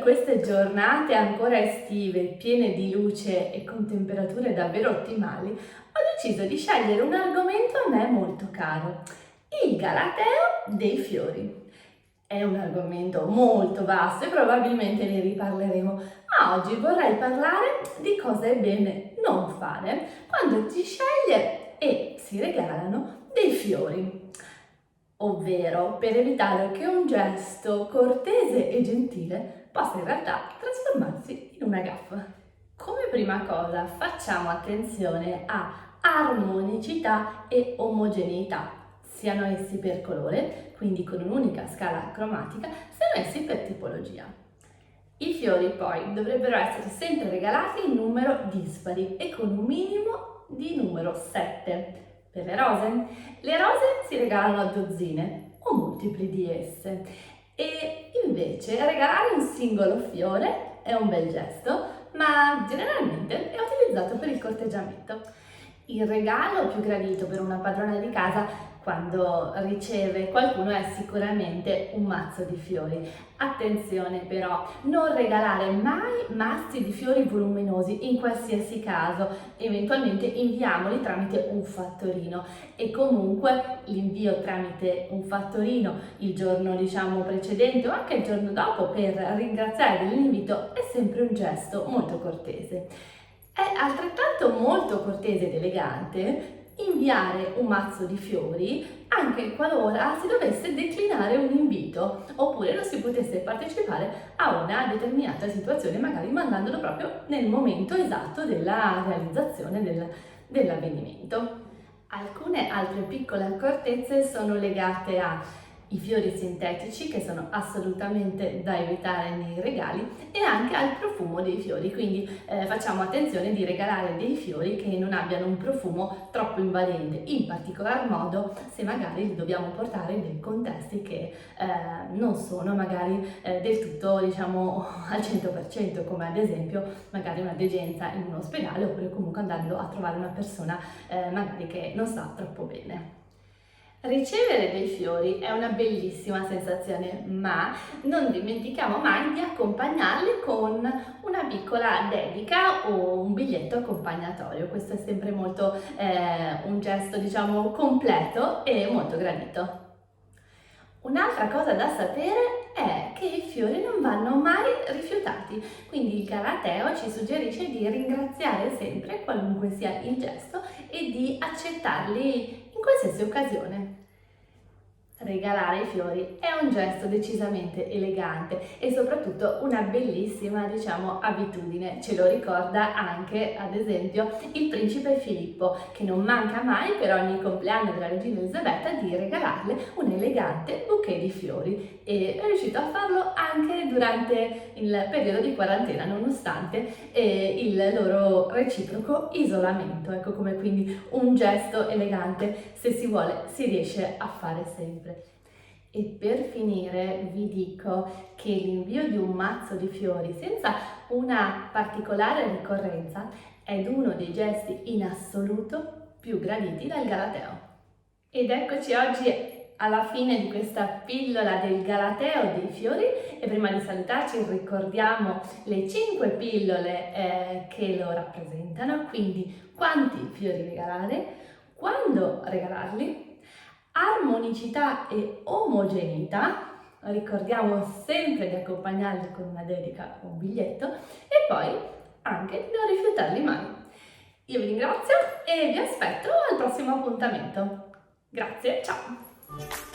queste giornate ancora estive, piene di luce e con temperature davvero ottimali, ho deciso di scegliere un argomento a me molto caro, il galateo dei fiori. È un argomento molto vasto e probabilmente ne riparleremo, ma oggi vorrei parlare di cosa è bene non fare quando si sceglie e si regalano dei fiori. Ovvero per evitare che un gesto cortese e gentile possa in realtà trasformarsi in una gaffa. Come prima cosa facciamo attenzione a armonicità e omogeneità, siano essi per colore, quindi con un'unica scala cromatica, siano essi per tipologia. I fiori poi dovrebbero essere sempre regalati in numero dispari e con un minimo di numero 7. Per le rose si regalano a dozzine o multipli di esse e invece regalare un singolo fiore è un bel gesto, ma generalmente è utilizzato per il corteggiamento. Il regalo più gradito per una padrona di casa quando riceve qualcuno è sicuramente un mazzo di fiori. Attenzione però, non regalare mai mazzi di fiori voluminosi in qualsiasi caso, eventualmente inviamoli tramite un fattorino e comunque l'invio tramite un fattorino il giorno precedente o anche il giorno dopo per ringraziare dell'invito è sempre un gesto molto cortese. È altrettanto molto cortese ed elegante inviare un mazzo di fiori anche qualora si dovesse declinare un invito oppure non si potesse partecipare a una determinata situazione, magari mandandolo proprio nel momento esatto della realizzazione dell'avvenimento. Alcune altre piccole accortezze sono legate ai fiori sintetici che sono assolutamente da evitare nei regali e anche al profumo dei fiori, quindi facciamo attenzione di regalare dei fiori che non abbiano un profumo troppo invadente, in particolar modo se magari li dobbiamo portare in dei contesti che non sono magari del tutto al 100%, come ad esempio magari una degenza in un ospedale oppure comunque andando a trovare una persona magari che non sta troppo bene. Ricevere dei fiori è una bellissima sensazione, ma non dimentichiamo mai di accompagnarli con una piccola dedica o un biglietto accompagnatorio. Questo è sempre molto un gesto, completo e molto gradito. Un'altra cosa da sapere è che i fiori non vanno mai rifiutati, quindi il galateo ci suggerisce di ringraziare sempre, qualunque sia il gesto, e di accettarli in qualsiasi occasione. Regalare i fiori è un gesto decisamente elegante e soprattutto una bellissima, abitudine. Ce lo ricorda anche, ad esempio, il principe Filippo, che non manca mai per ogni compleanno della regina Elisabetta di regalarle un elegante bouquet di fiori e è riuscito a farlo anche durante il periodo di quarantena, nonostante il loro reciproco isolamento. Ecco come quindi un gesto elegante, se si vuole, si riesce a fare sempre. E per finire vi dico che l'invio di un mazzo di fiori senza una particolare ricorrenza è uno dei gesti in assoluto più graditi dal galateo. Ed eccoci oggi alla fine di questa pillola del galateo dei fiori e prima di salutarci ricordiamo le 5 pillole che lo rappresentano, quindi quanti fiori regalare, quando regalarli, armonicità e omogeneità, ricordiamo sempre di accompagnarli con una dedica o un biglietto e poi anche di non rifiutarli mai. Io vi ringrazio e vi aspetto al prossimo appuntamento. Grazie, ciao!